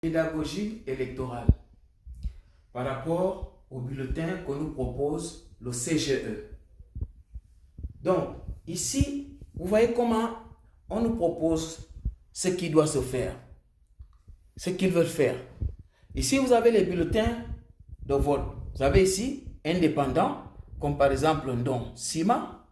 Pédagogie électorale par rapport au bulletin que nous propose le CGE. Donc, ici, vous voyez comment on nous propose ce qui doit se faire, ce qu'ils veulent faire. Ici, vous avez les bulletins de vote. Vous avez ici indépendants, comme par exemple Ndong Sima.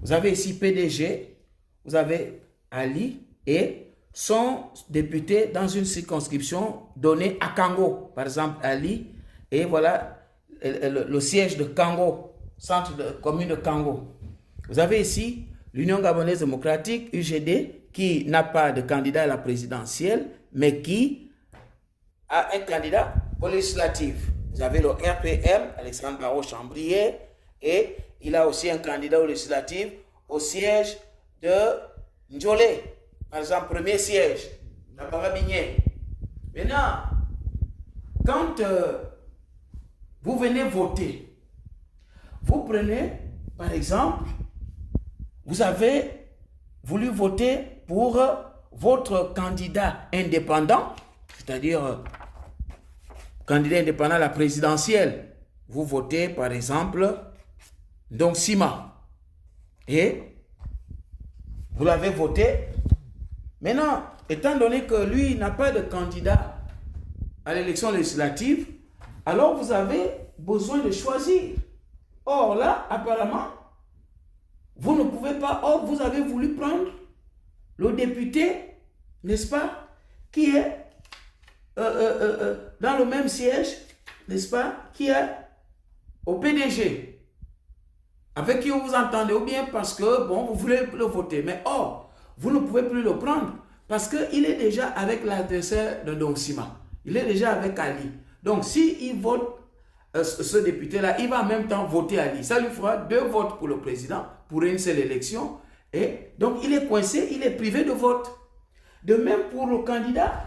Vous avez ici PDG, vous avez Ali et son député dans une circonscription donnée à Kango, par exemple Ali, et voilà le siège de Kango, centre de commune de Kango. Vous avez ici l'Union gabonaise démocratique, UGD, qui n'a pas de candidat à la présidentielle, mais qui a un candidat aux législatives. Vous avez le RPM, Alexandre Barrault-Chambrier, et il a aussi un candidat aux législatives au siège de Ndjolé. Par exemple, premier siège, la Barabigné. Maintenant, quand vous venez voter, vous prenez, par exemple, vous avez voulu voter pour votre candidat indépendant, c'est-à-dire candidat indépendant à la présidentielle. Vous votez, par exemple, Ndong Sima. Et vous l'avez voté. Maintenant, étant donné que lui n'a pas de candidat à l'élection législative, alors vous avez besoin de choisir. Or là, apparemment, vous ne pouvez pas. Or, vous avez voulu prendre le député, n'est-ce pas, qui est dans le même siège, n'est-ce pas, qui est au PDG, avec qui vous vous entendez, ou bien parce que, bon, vous voulez le voter. Mais or, vous ne pouvez plus le prendre parce qu'il est déjà avec l'adversaire de Ndong Sima. Il est déjà avec Ali. Donc, s'il vote ce député-là, il va en même temps voter Ali. Ça lui fera 2 votes pour le président, pour une seule élection. Et donc, il est coincé, il est privé de vote. De même pour le candidat,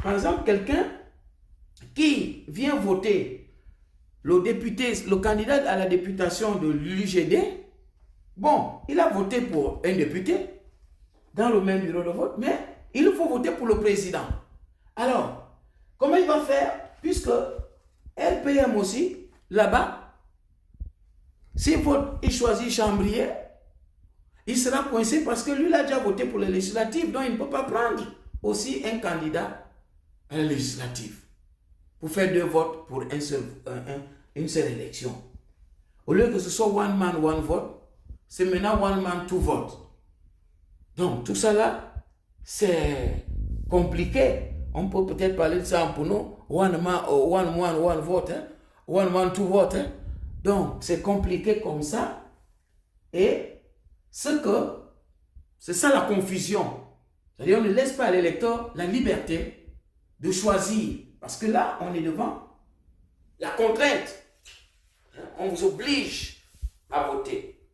par exemple, quelqu'un qui vient voter le député, le candidat à la députation de l'UGD, bon, il a voté pour un député dans le même bureau de vote, mais il faut voter pour le président. Alors, comment il va faire? Puisque LPM aussi, là-bas, s'il vote, il choisit Chambrier, il sera coincé parce que lui, il a déjà voté pour les législatives, donc il ne peut pas prendre aussi un candidat à la législative pour faire 2 votes pour une seule élection. Au lieu que ce soit one man, one vote, c'est maintenant one man, 2 votes. Donc, tout ça là, c'est compliqué. On peut peut-être parler de ça pour nous. One man, one vote. Hein? One man, 2 votes. Hein? Donc, c'est compliqué comme ça. Et c'est ça la confusion. C'est-à-dire, on ne laisse pas à l'électeur la liberté de choisir. Parce que là, on est devant la contrainte. On vous oblige à voter.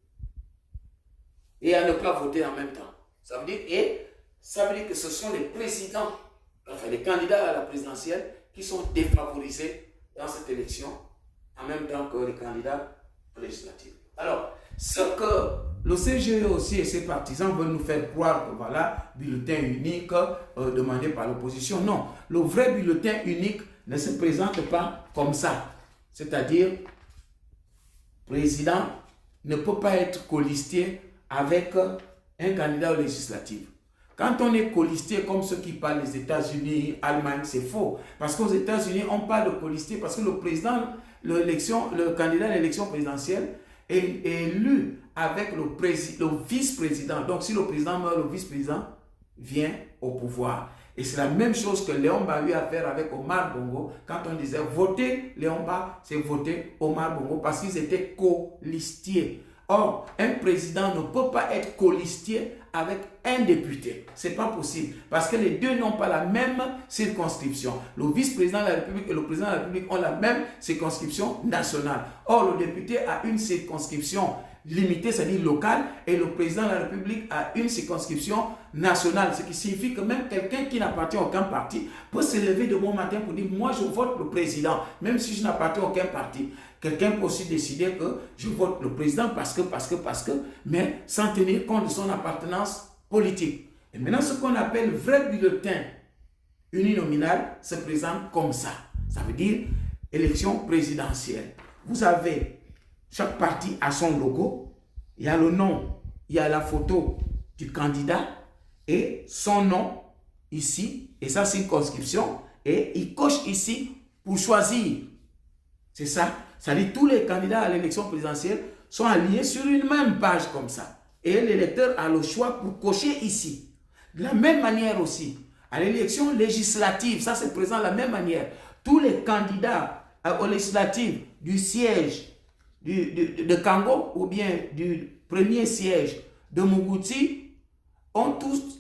Et à ne pas voter en même temps. Ça veut dire que ce sont les présidents, enfin les candidats à la présidentielle qui sont défavorisés dans cette élection en même temps que les candidats législatifs. Alors, ce que le CGE aussi et ses partisans veulent nous faire croire que voilà, bulletin unique demandé par l'opposition. Non, le vrai bulletin unique ne se présente pas comme ça. C'est-à-dire, le président ne peut pas être colistier avec un candidat aux législatives. Quand on est colistier comme ceux qui parlent des États-Unis, Allemagne, c'est faux. Parce qu'aux États-Unis, on parle de colistier parce que le candidat à l'élection présidentielle est élu avec le vice-président. Donc, si le président meurt, le vice-président vient au pouvoir. Et c'est la même chose que Léon Ba a eu à faire avec Omar Bongo. Quand on disait voter Léon Ba, c'est voter Omar Bongo parce qu'ils étaient colistiers. Or, un président ne peut pas être colistier avec un député. Ce n'est pas possible. Parce que les deux n'ont pas la même circonscription. Le vice-président de la République et le président de la République ont la même circonscription nationale. Or, le député a une circonscription limitée, c'est-à-dire locale, et le président de la République a une circonscription nationale. Ce qui signifie que même quelqu'un qui n'appartient à aucun parti peut se lever de bon matin pour dire « Moi, je vote le président, même si je n'appartiens à aucun parti. » Quelqu'un peut aussi décider que je vote le président parce que, mais sans tenir compte de son appartenance politique. Et maintenant, ce qu'on appelle vrai bulletin uninominale se présente comme ça. Ça veut dire élection présidentielle. Vous avez, chaque parti a son logo, il y a le nom, il y a la photo du candidat et son nom ici, et sa circonscription, et il coche ici pour choisir. C'est ça. Ça dit tous les candidats à l'élection présidentielle sont alignés sur une même page comme ça. Et l'électeur a le choix pour cocher ici. De la même manière aussi, à l'élection législative, ça se présente de la même manière. Tous les candidats aux législatives du siège de Kango ou bien du premier siège de Mougouti ont tous